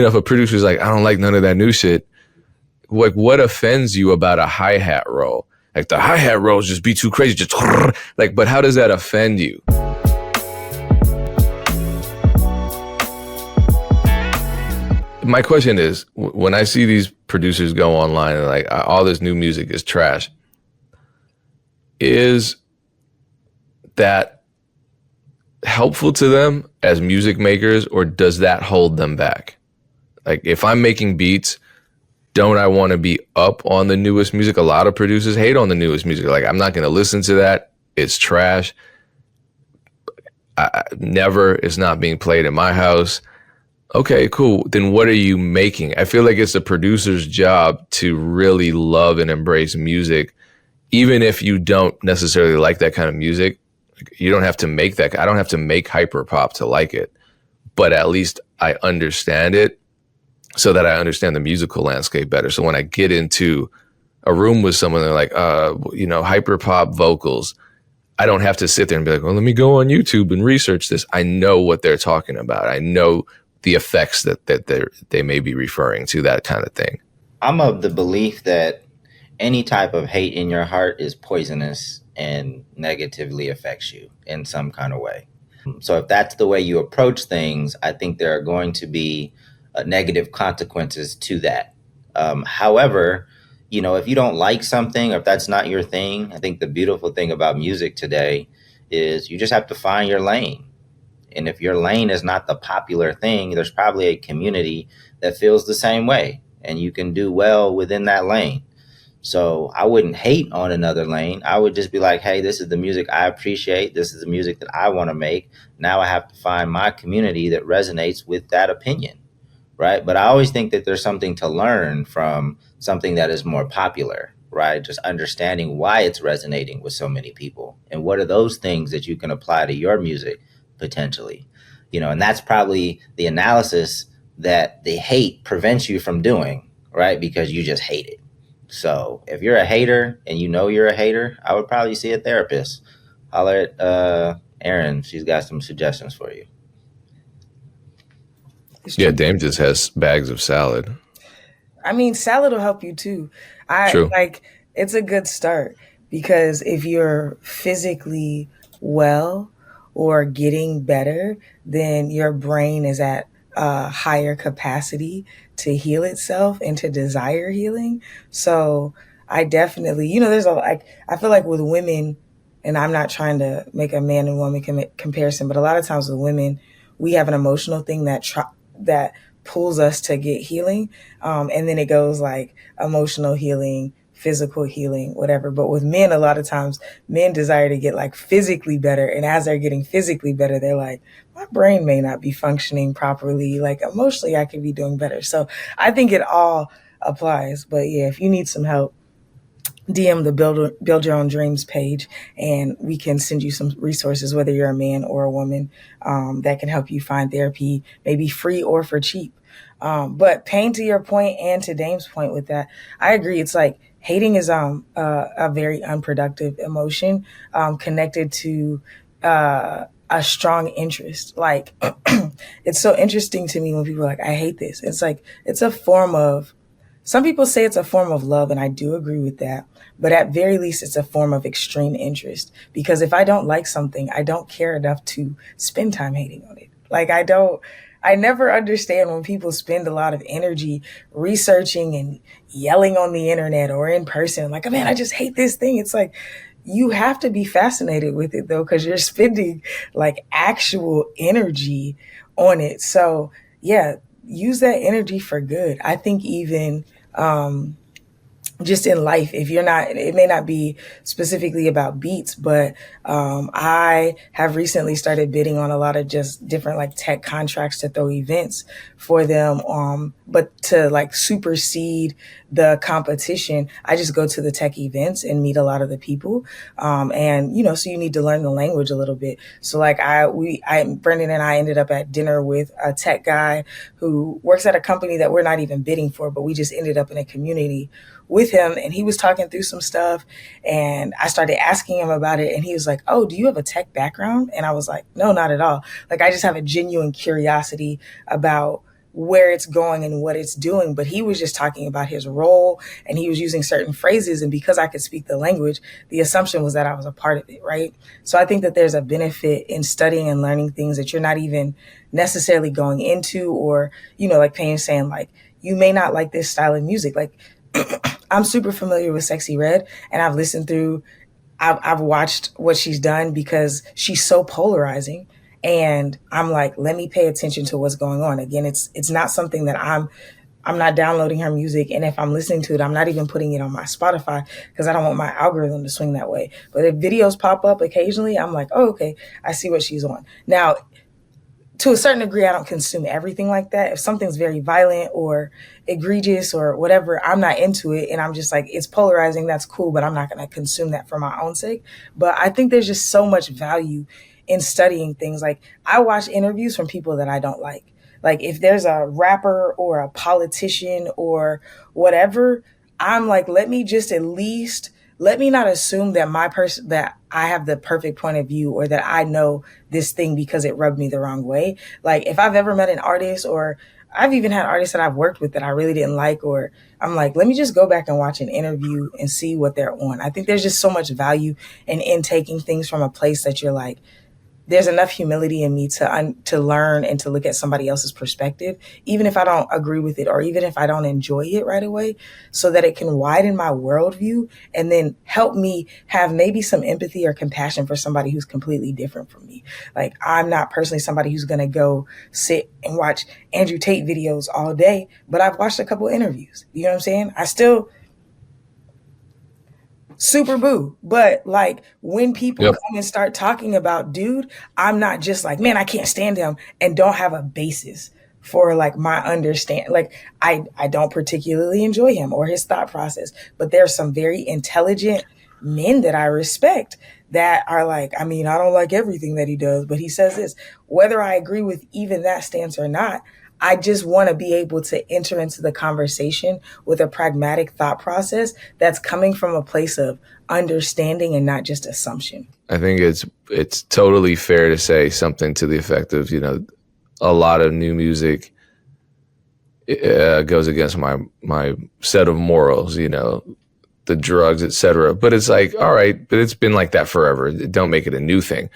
if a producer's like, I don't like none of that new shit, like what offends you about a hi-hat roll? Like the hi-hat rolls just be too crazy, just like, but how does that offend you? My question is, when I see these producers go online and like all this new music is trash, is that helpful to them as music makers, or does that hold them back? Like if I'm making beats, don't I want to be up on the newest music? A lot of producers hate on the newest music. Like, I'm not going to listen to that. It's trash. It's not being played in my house. Okay, cool. Then what are you making? I feel like it's the producer's job to really love and embrace music, even if you don't necessarily like that kind of music. You don't have to make that. I don't have to make hyper pop to like it, but at least I understand it so that I understand the musical landscape better. So when I get into a room with someone, they're like, hyper pop vocals, I don't have to sit there and be like, well, let me go on YouTube and research this. I know what they're talking about. I know the effects that they may be referring to, that kind of thing. I'm of the belief that any type of hate in your heart is poisonous and negatively affects you in some kind of way. So if that's the way you approach things, I think there are going to be negative consequences to that. However, if you don't like something, or if that's not your thing, I think the beautiful thing about music today is you just have to find your lane. And if your lane is not the popular thing, there's probably a community that feels the same way, and you can do well within that lane. So I wouldn't hate on another lane. I would just be like, hey, this is the music I appreciate. This is the music that I want to make. Now I have to find my community that resonates with that opinion, right? But I always think that there's something to learn from something that is more popular, right? Just understanding why it's resonating with so many people. And what are those things that you can apply to your music potentially? And that's probably the analysis that the hate prevents you from doing, right? Because you just hate it. So if you're a hater and you're a hater, I would probably see a therapist. Holler at Erin. She's got some suggestions for you. Yeah, Dame just has bags of salad. I mean, salad will help you too. True. It's a good start, because if you're physically well or getting better, then your brain is at a higher capacity to heal itself and to desire healing. So I definitely, I feel like with women, and I'm not trying to make a man and woman comparison, but a lot of times with women, we have an emotional thing that pulls us to get healing. And then it goes like emotional healing, physical healing, whatever. But with men, a lot of times men desire to get like physically better. And as they're getting physically better, they're like, my brain may not be functioning properly. Like emotionally, I could be doing better. So I think it all applies. But yeah, if you need some help, DM the Build Your Own Dreams page, and we can send you some resources, whether you're a man or a woman, that can help you find therapy, maybe free or for cheap. But Payne, to your point and to Dame's point with that, I agree. It's like hating is a very unproductive emotion, connected to a strong interest. Like it's so interesting to me when people are like, I hate this. It's like it's a form of, some people say it's a form of love, and I do agree with that. But at very least, it's a form of extreme interest, because if I don't like something, I don't care enough to spend time hating on it. Like I never understand when people spend a lot of energy researching and yelling on the internet or in person. Like, oh man, I just hate this thing. It's like, you have to be fascinated with it though, because you're spending like actual energy on it. So yeah, use that energy for good. I think even, just in life, if you're not, it may not be specifically about beats, but I have recently started bidding on a lot of just different like tech contracts to throw events for them. But to like supersede the competition, I just go to the tech events and meet a lot of the people. And so you need to learn the language a little bit. So like Brendan and I ended up at dinner with a tech guy who works at a company that we're not even bidding for, but we just ended up in a community with him, and he was talking through some stuff, and I started asking him about it, and he was like, oh, do you have a tech background? And I was like, no, not at all. Like, I just have a genuine curiosity about where it's going and what it's doing, but he was just talking about his role, and he was using certain phrases. And because I could speak the language, the assumption was that I was a part of it, right? So I think that there's a benefit in studying and learning things that you're not even necessarily going into, or, like Payne's saying, like, you may not like this style of music. Like, I'm super familiar with Sexy Red, and I've watched what she's done because she's so polarizing. And I'm like, let me pay attention to what's going on. Again, it's not something that I'm not downloading her music. And if I'm listening to it, I'm not even putting it on my Spotify because I don't want my algorithm to swing that way. But if videos pop up occasionally, I'm like, oh, okay, I see what she's on. Now, to a certain degree, I don't consume everything like that. If something's very violent or egregious or whatever, I'm not into it. And I'm just like, it's polarizing. That's cool, but I'm not going to consume that for my own sake. But I think there's just so much value in studying things. Like, I watch interviews from people that I don't like. Like, if there's a rapper or a politician or whatever, I'm like, let me not assume that that I have the perfect point of view, or that I know this thing because it rubbed me the wrong way. Like, if I've ever met an artist, or I've even had artists that I've worked with that I really didn't like, or I'm like, let me just go back and watch an interview and see what they're on. I think there's just so much value in taking things from a place that you're like, there's enough humility in me to learn and to look at somebody else's perspective, even if I don't agree with it, or even if I don't enjoy it right away, so that it can widen my worldview and then help me have maybe some empathy or compassion for somebody who's completely different from me. Like, I'm not personally somebody who's going to go sit and watch Andrew Tate videos all day, but I've watched a couple interviews. You know what I'm saying? I still super boo. But like, when people come and start talking about dude, I'm not just like, man, I can't stand him, and don't have a basis for like my understand. Like, I don't particularly enjoy him or his thought process, but there's some very intelligent men that I respect that are like, I mean, I don't like everything that he does, but he says this. Whether I agree with even that stance or not, I just want to be able to enter into the conversation with a pragmatic thought process that's coming from a place of understanding and not just assumption. I think it's totally fair to say something to the effect of, a lot of new music goes against my set of morals, the drugs, etc. But it's like, all right, but it's been like that forever. Don't make it a new thing.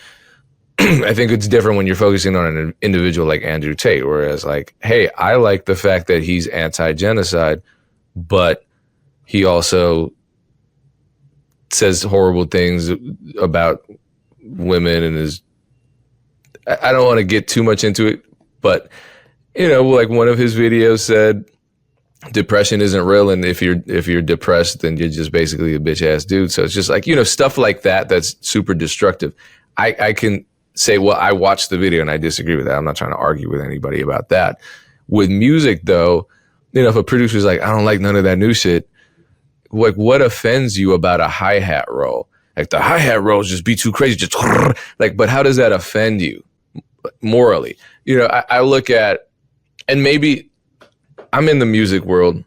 I think it's different when you're focusing on an individual like Andrew Tate, whereas like, hey, I like the fact that he's anti-genocide, but he also says horrible things about women and I don't want to get too much into it, but like one of his videos said, depression isn't real, and if you're depressed, then you're just basically a bitch ass dude. So it's just like, stuff like that that's super destructive. I can say, well, I watched the video and I disagree with that. I'm not trying to argue with anybody about that. With music, though, if a producer's like, I don't like none of that new shit, like, what offends you about a hi-hat roll? Like, the hi-hat rolls just be too crazy, just like, but how does that offend you morally? I look at, and maybe I'm in the music world.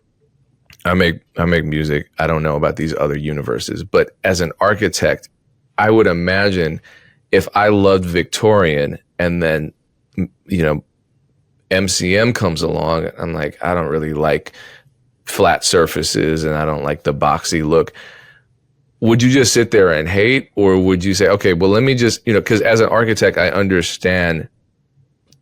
I make music. I don't know about these other universes, but as an architect, I would imagine if I loved Victorian and then, MCM comes along, I'm like, I don't really like flat surfaces and I don't like the boxy look. Would you just sit there and hate, or would you say, okay, well, let me just, because as an architect, I understand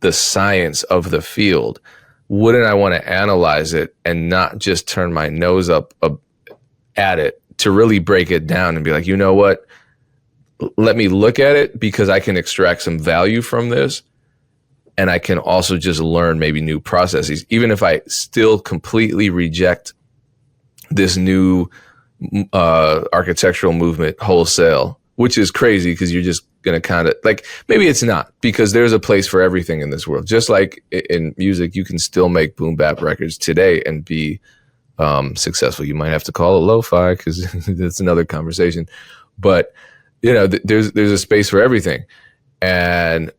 the science of the field. Wouldn't I want to analyze it and not just turn my nose up at it, to really break it down and be like, you know what? Let me look at it because I can extract some value from this. And I can also just learn maybe new processes, even if I still completely reject this new architectural movement wholesale, which is crazy because you're just going to kind of like, maybe it's not, because there's a place for everything in this world. Just like in music, you can still make boom bap records today and be successful. You might have to call it lo-fi because that's another conversation. But, there's a space for everything. And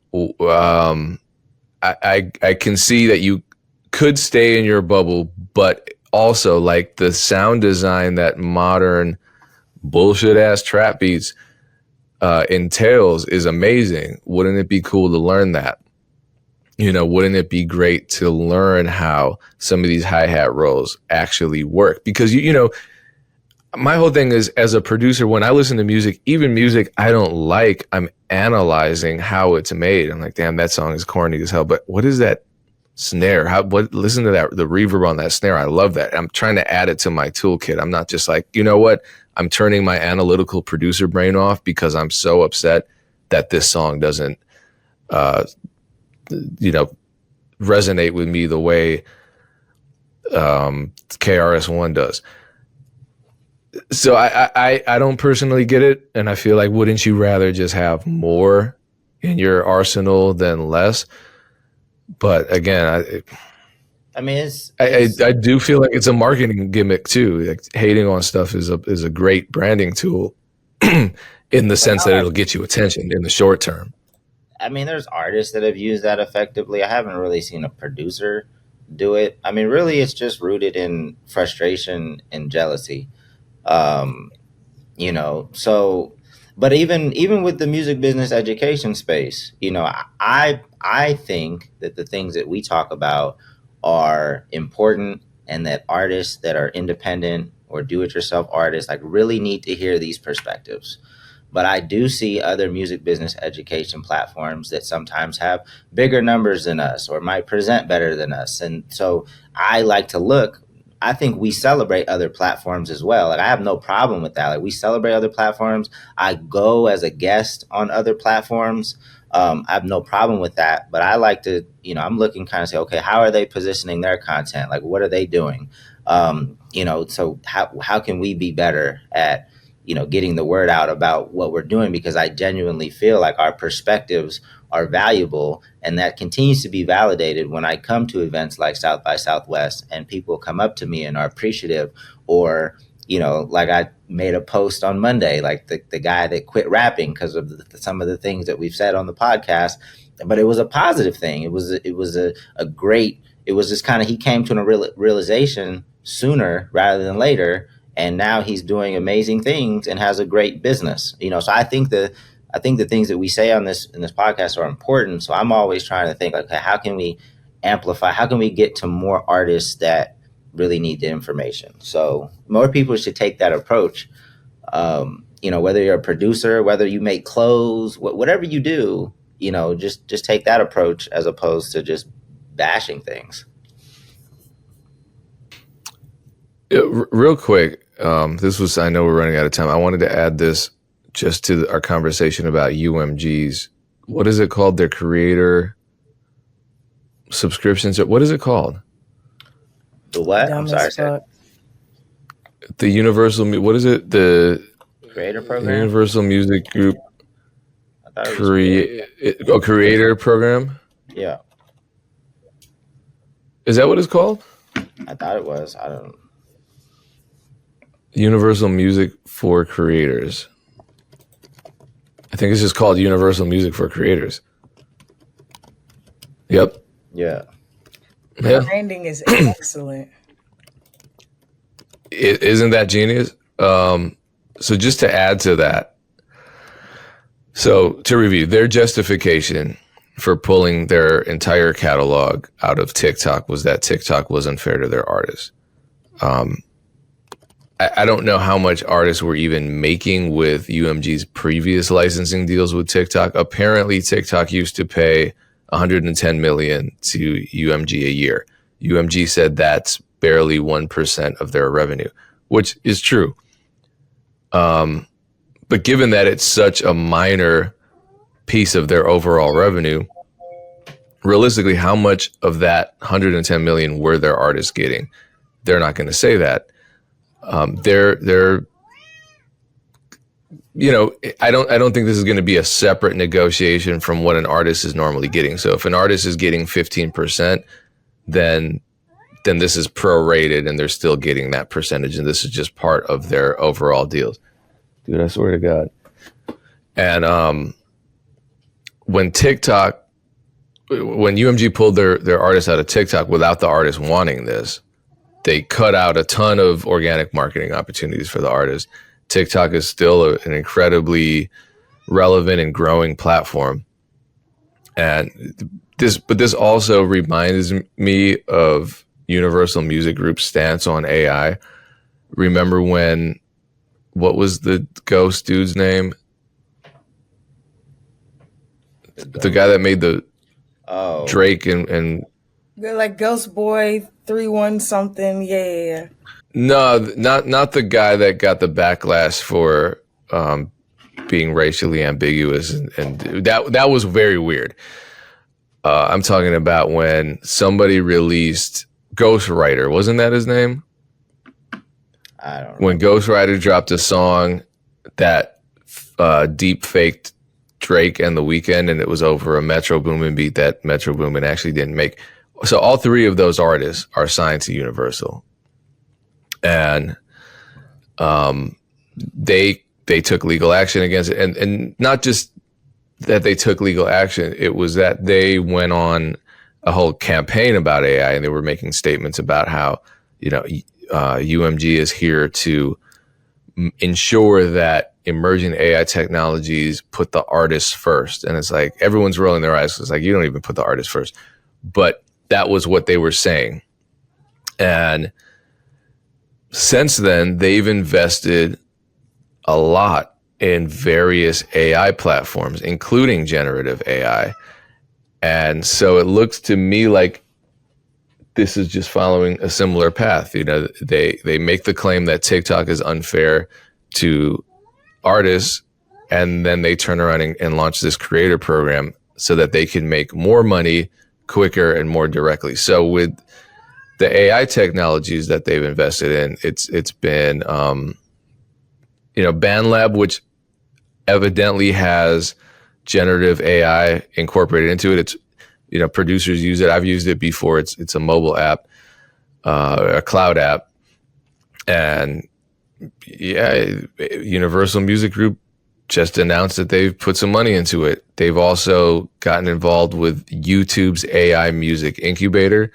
I can see that you could stay in your bubble, but also like the sound design that modern bullshit ass trap beats entails is amazing. Wouldn't it be cool to learn that? wouldn't it be great to learn how some of these hi-hat rolls actually work? Because, my whole thing is, as a producer, when I listen to music, even music I don't like, I'm analyzing how it's made. I'm like, damn, that song is corny as hell. But what is that snare? Listen to that, the reverb on that snare. I love that. I'm trying to add it to my toolkit. I'm not just like, you know what? I'm turning my analytical producer brain off because I'm so upset that this song doesn't, resonate with me the way KRS-One does. So I don't personally get it, and I feel like, wouldn't you rather just have more in your arsenal than less? But again, I do feel like it's a marketing gimmick too. Like, hating on stuff is a great branding tool in the sense that it'll get you attention in the short term. I mean, there's artists that have used that effectively. I haven't really seen a producer do it. I mean, really, it's just rooted in frustration and jealousy. So, but even with the music business education space, I think that the things that we talk about are important, and that artists that are independent or do-it-yourself artists like really need to hear these perspectives. But I do see other music business education platforms that sometimes have bigger numbers than us or might present better than us. And so I like to look. I think we celebrate other platforms as well. Like, I have no problem with that. Like, we celebrate other platforms. I go as a guest on other platforms. I have no problem with that. But I like to, I'm looking kind of say, okay, how are they positioning their content? Like, what are they doing? So how can we be better at, getting the word out about what we're doing? Because I genuinely feel like our perspectives are valuable, and that continues to be validated when I come to events like South by Southwest and people come up to me and are appreciative, or, like I made a post on Monday, like the guy that quit rapping because of some of the things that we've said on the podcast, but it was a positive thing. It was a great, it was just kind of, he came to a realization sooner rather than later. And now he's doing amazing things and has a great business, So I think the things that we say in this podcast are important. So I'm always trying to think, okay, how can we amplify? How can we get to more artists that really need the information? So more people should take that approach. Whether you're a producer, whether you make clothes, whatever you do, just take that approach as opposed to just bashing things. Yeah, real quick, I know we're running out of time. I wanted to add this just to our conversation about UMG's, what is it called? Their creator subscriptions. What is it called? The what? Dumb I'm sorry. as fuck. The Universal, what is it? The creator program? Universal Music Group creator program? Yeah. Is that what it's called? I thought it was. I don't know. Universal Music for Creators. I think it's just called Universal Music for Creators. Yep. Yeah. Yeah. Branding is excellent. Isn't that genius? So just to add to that, so to review, their justification for pulling their entire catalog out of TikTok was that TikTok was unfair to their artists. I don't know how much artists were even making with UMG's previous licensing deals with TikTok. Apparently, TikTok used to pay $110 million to UMG a year. UMG said that's barely 1% of their revenue, which is true. But given that it's such a minor piece of their overall revenue, realistically, how much of that $110 million were their artists getting? They're not going to say that. They're I don't think this is going to be a separate negotiation from what an artist is normally getting. So if an artist is getting 15%, then this is prorated and they're still getting that percentage, and this is just part of their overall deals. Dude, I swear to God. And when UMG pulled their artists out of TikTok without the artist wanting this, they cut out a ton of organic marketing opportunities for the artists. TikTok is still an incredibly relevant and growing platform. And this also reminds me of Universal Music Group's stance on AI. Remember when, what was the Ghost dude's name? The guy that made the Drake and They're like Ghost Boy 3-1 something. Yeah. no, not the guy that got the backlash for being racially ambiguous, and that was very weird. I'm talking about when somebody released Ghostwriter. Wasn't that his name? I don't know. When Ghostwriter dropped a song that deep faked Drake and The Weeknd, and it was over a Metro Boomin beat that Metro Boomin actually didn't make. So all three of those artists are signed to Universal, and they took legal action against it, and not just that they took legal action. It was that they went on a whole campaign about AI, and they were making statements about how, UMG is here to ensure that emerging AI technologies put the artists first. And it's like, everyone's rolling their eyes. It's like, you don't even put the artist first. But that was what they were saying. And since then, they've invested a lot in various AI platforms, including generative AI. And so it looks to me like this is just following a similar path. They make the claim that TikTok is unfair to artists, and then they turn around and launch this creator program so that they can make more money quicker and more directly. So with the AI technologies that they've invested in, it's been BandLab, which evidently has generative AI incorporated into it. It's, producers use it. I've used it before. It's a mobile app, a cloud app. And yeah, Universal Music Group just announced that they've put some money into it. They've also gotten involved with YouTube's AI music incubator.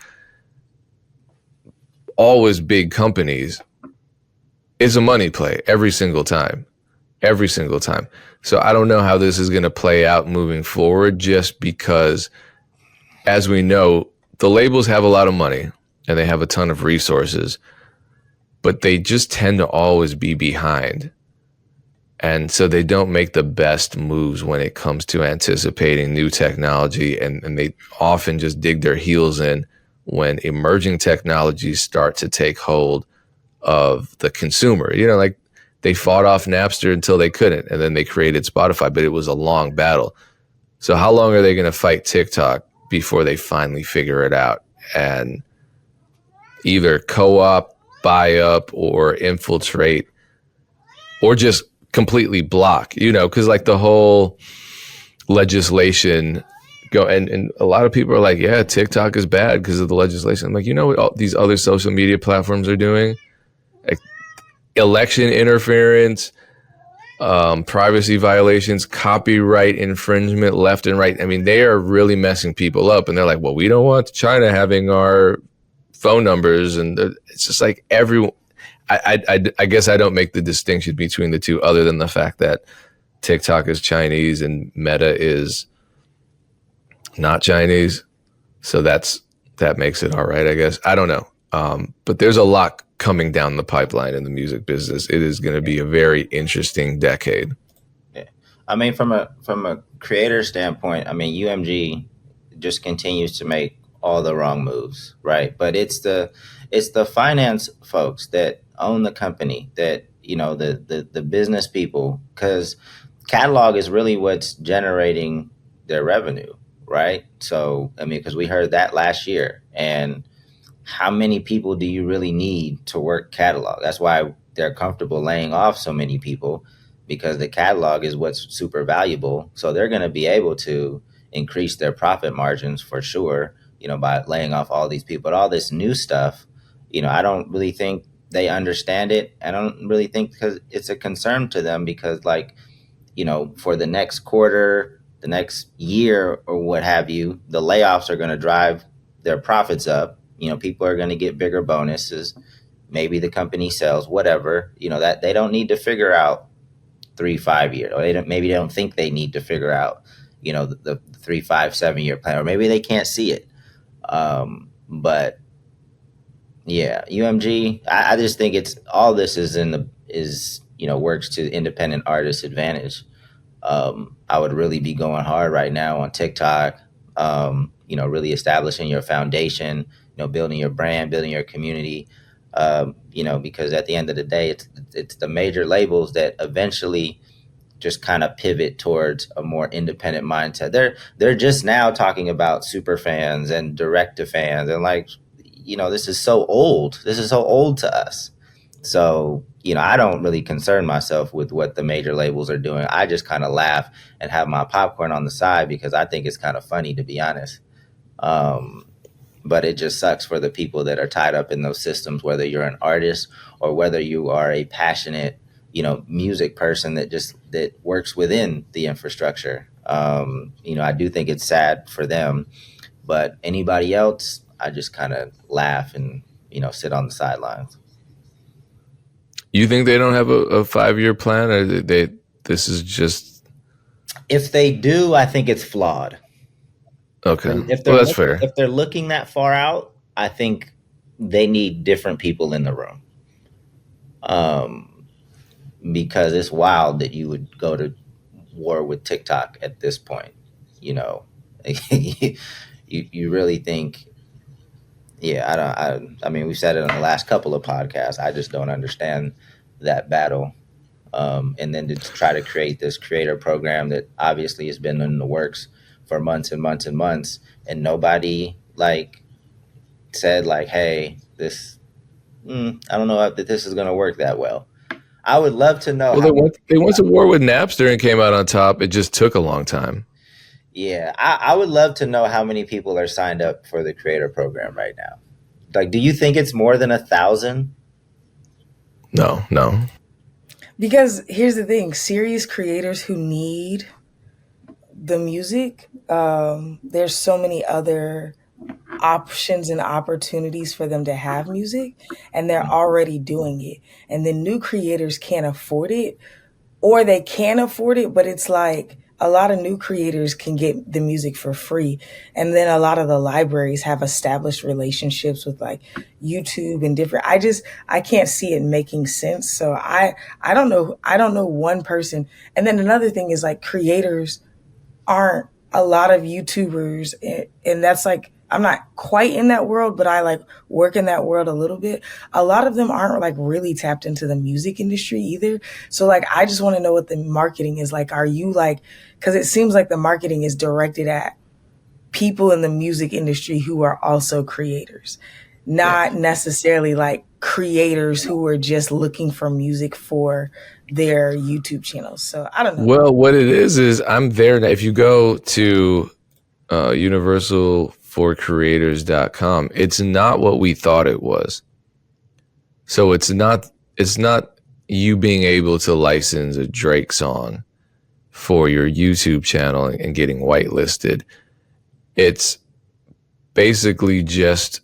Always big companies. It's a money play every single time. So I don't know how this is going to play out moving forward, just because, as we know, the labels have a lot of money and they have a ton of resources, but they just tend to always be behind. And so they don't make the best moves when it comes to anticipating new technology, and they often just dig their heels in when emerging technologies start to take hold of the consumer. Like they fought off Napster until they couldn't, and then they created Spotify, but it was a long battle. So how long are they going to fight TikTok before they finally figure it out and either co-op, buy up, or infiltrate, or just completely block, because like the whole legislation and a lot of people are like, yeah, TikTok is bad because of the legislation. I'm like, what all these other social media platforms are doing? Like election interference, privacy violations, copyright infringement left and right. I mean, they are really messing people up, and they're like, well, we don't want China having our phone numbers. And it's just like everyone. I guess I don't make the distinction between the two, other than the fact that TikTok is Chinese and Meta is not Chinese. So that makes it all right, I guess. I don't know. But there's a lot coming down the pipeline in the music business. It is going to be a very interesting decade. Yeah. I mean, from a creator standpoint, I mean, UMG just continues to make all the wrong moves, right? But it's the finance folks that own the company, that the business people, because catalog is really what's generating their revenue, right? So I mean, because we heard that last year, and how many people do you really need to work catalog? That's why they're comfortable laying off so many people, because the catalog is what's super valuable. So they're going to be able to increase their profit margins for sure, by laying off all these people. But all this new stuff, I don't really think they understand it. I don't really think, because it's a concern to them, because for the next quarter, the next year, or what have you, the layoffs are going to drive their profits up. People are going to get bigger bonuses. Maybe the company sells, whatever, that they don't need to figure out 3-5 years, or maybe they don't think they need to figure out, the 3, 5, 7 year plan, or maybe they can't see it. But yeah, UMG, I just think it's all this is works to independent artists' advantage. I would really be going hard right now on TikTok, really establishing your foundation, building your brand, building your community, because at the end of the day, it's the major labels that eventually just kind of pivot towards a more independent mindset. They're just now talking about super fans and direct to fans, and like, this is so old. This is so old to us. So, I don't really concern myself with what the major labels are doing. I just kind of laugh and have my popcorn on the side because I think it's kind of funny, to be honest. But it just sucks for the people that are tied up in those systems, whether you're an artist or whether you are a passionate, music person that works within the infrastructure. I do think it's sad for them, but anybody else, I just kind of laugh and, sit on the sidelines. You think they don't have a 5-year plan, or this is just? If they do, I think it's flawed. Okay, That's fair. If they're looking that far out, I think they need different people in the room. Because it's wild that you would go to war with TikTok at this point. You really think? Yeah, I mean, we've said it on the last couple of podcasts. I just don't understand that battle. And then to try to create this creator program that obviously has been in the works for months and months and months, and nobody said hey, this, I don't know if this is going to work that well. I would love to know. Well, they went to war with Napster and came out on top. It just took a long time. Yeah, I would love to know how many people are signed up for the creator program right now. Do you think it's more than 1,000? No. Because here's the thing, serious creators who need the music, there's so many other options and opportunities for them to have music, and they're already doing it. And the new creators can't afford it, or they can afford it, but it's like a lot of new creators can get the music for free. And then a lot of the libraries have established relationships with YouTube and different, I can't see it making sense. So I don't know one person. And then another thing is creators aren't a lot of YouTubers. And that's I'm not quite in that world, but I work in that world a little bit. A lot of them aren't really tapped into the music industry either. So I just want to know what the marketing is like. Are you because it seems like the marketing is directed at people in the music industry who are also creators, not necessarily creators who are just looking for music for their YouTube channels. So I don't know. Well, what it is I'm there now. If you go to universalforcreators.com, it's not what we thought it was. So it's not you being able to license a Drake song for your YouTube channel and getting whitelisted. It's basically just,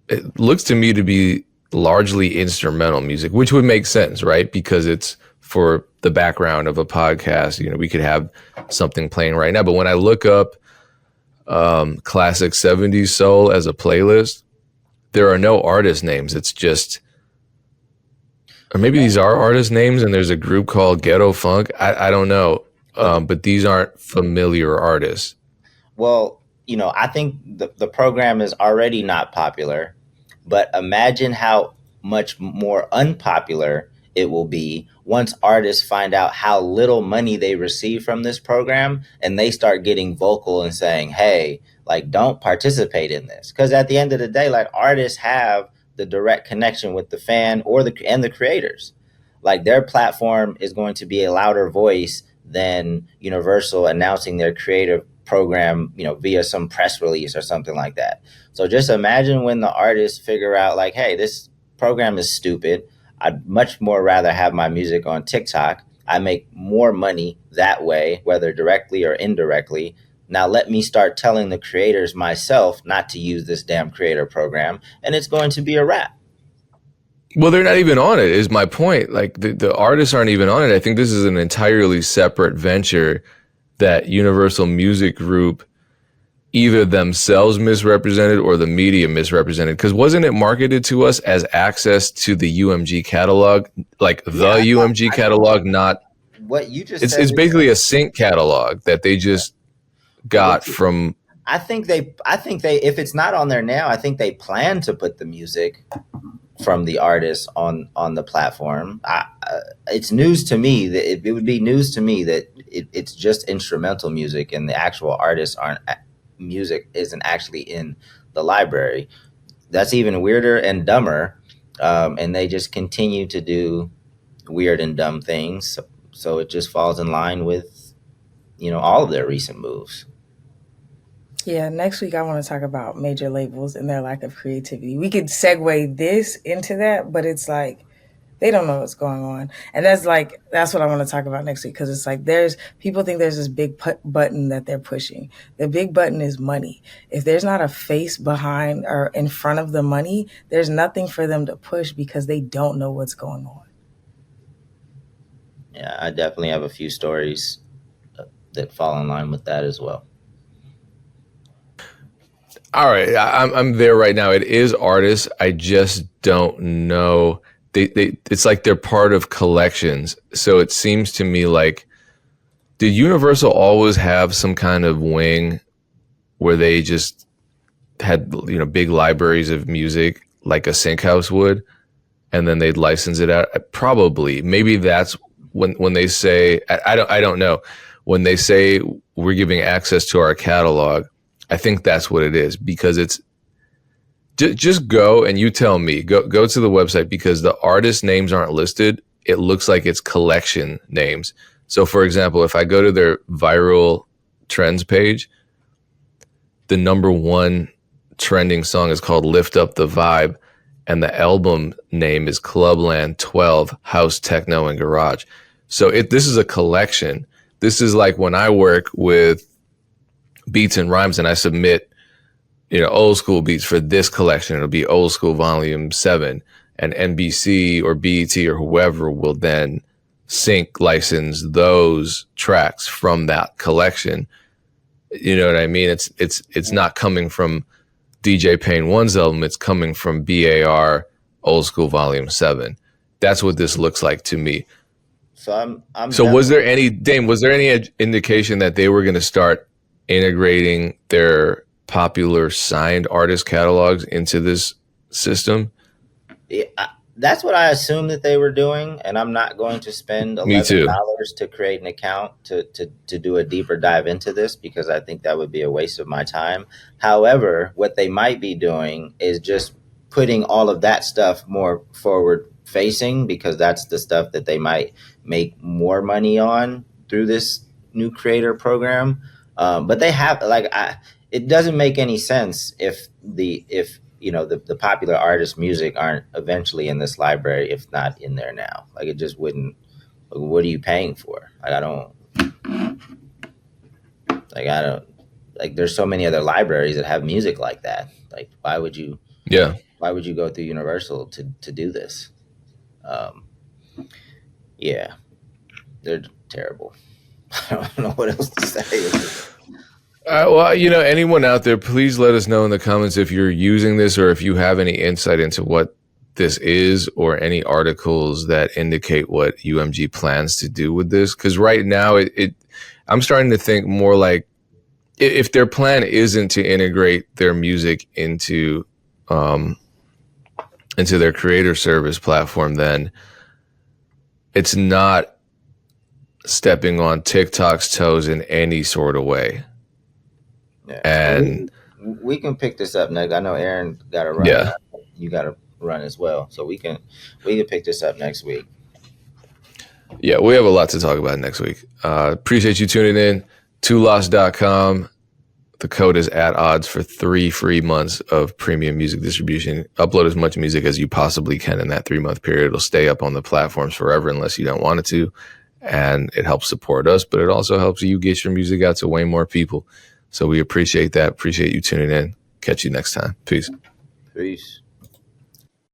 it looks to me to be largely instrumental music, which would make sense, right? Because it's for the background of a podcast. We could have something playing right now. But when I look up classic 70s soul as a playlist, there are no artist names. It's just, or maybe these are artist names and there's a group called Ghetto Funk. I don't know. But these aren't familiar artists. Well, I think the program is already not popular, but imagine how much more unpopular it will be once artists find out how little money they receive from this program, and they start getting vocal and saying, hey, don't participate in this. Because at the end of the day, artists have the direct connection with the fan and the creators. Their platform is going to be a louder voice than Universal announcing their creative program, via some press release or something like that. So just imagine when the artists figure out hey, this program is stupid. I'd much more rather have my music on TikTok. I make more money that way, whether directly or indirectly. Now let me start telling the creators myself not to use this damn creator program, and it's going to be a wrap. Well, they're not even on it, is my point. The artists aren't even on it. I think this is an entirely separate venture that Universal Music Group either themselves misrepresented or the media misrepresented. Because wasn't it marketed to us as access to the UMG catalog, like the UMG catalog, not what you just said? It's basically a sync catalog that they just got from. I think they, if it's not on there now, I think they plan to put the music from the artist on the platform. It's news to me that it would be news to me that it's just instrumental music and the actual artists music isn't actually in the library. That's even weirder and dumber. And they just continue to do weird and dumb things. So it just falls in line with, all of their recent moves. Yeah, next week I want to talk about major labels and their lack of creativity. We could segue this into that, but it's like they don't know what's going on. And that's what I want to talk about next week, because it's like people think there's this big button that they're pushing. The big button is money. If there's not a face behind or in front of the money, there's nothing for them to push because they don't know what's going on. Yeah, I definitely have a few stories that fall in line with that as well. All right, I'm there right now. It is artists. I just don't know. It's like they're part of collections. So it seems to me like, did Universal always have some kind of wing where they just had, big libraries of music like a sync house would, and then they'd license it out? Probably. Maybe that's when they say, I don't know. When they say we're giving access to our catalog, I think that's what it is, because it's just go and you tell me, go to the website, because the artist names aren't listed. It looks like it's collection names. So for example, if I go to their viral trends page, the number one trending song is called Lift Up the Vibe. And the album name is Clubland 12 House, Techno, and Garage. So this is a collection. This is like when I work with beats and rhymes and I submit, old school beats for this collection. It'll be Old School Volume 7, and NBC or BET or whoever will then sync license those tracks from that collection. You know what I mean? It's not coming from DJ Payne 1's album. It's coming from BAR Old School Volume 7. That's what this looks like to me. So was there any indication that they were going to start integrating their popular signed artist catalogs into this system? Yeah, that's what I assumed that they were doing, and I'm not going to spend $11 to create an account to do a deeper dive into this, because I think that would be a waste of my time. However, what they might be doing is just putting all of that stuff more forward facing, because that's the stuff that they might make more money on through this new creator program. But they have it doesn't make any sense if the popular artist music aren't eventually in this library, if not in there now. Like, it just wouldn't. What are you paying for? I don't. There's so many other libraries that have music like that. Like, why would you? Yeah. Why would you go through Universal to do this? Yeah, they're terrible. I don't know what else to say. Well, anyone out there, please let us know in the comments if you're using this, or if you have any insight into what this is, or any articles that indicate what UMG plans to do with this. Because right now, I'm starting to think more like, if their plan isn't to integrate their music into their creator service platform, then it's not stepping on TikTok's toes in any sort of way. Yeah. And we can pick this up next. I know Aaron got to run. Yeah. You got to run as well. So we can pick this up next week. Yeah, we have a lot to talk about next week. Appreciate you tuning in. TwoLost.com. The code is @odds for 3 free months of premium music distribution. Upload as much music as you possibly can in that 3-month period. It'll stay up on the platforms forever unless you don't want it to. And it helps support us, but it also helps you get your music out to way more people. So we appreciate that. Appreciate you tuning in. Catch you next time. Peace. Peace.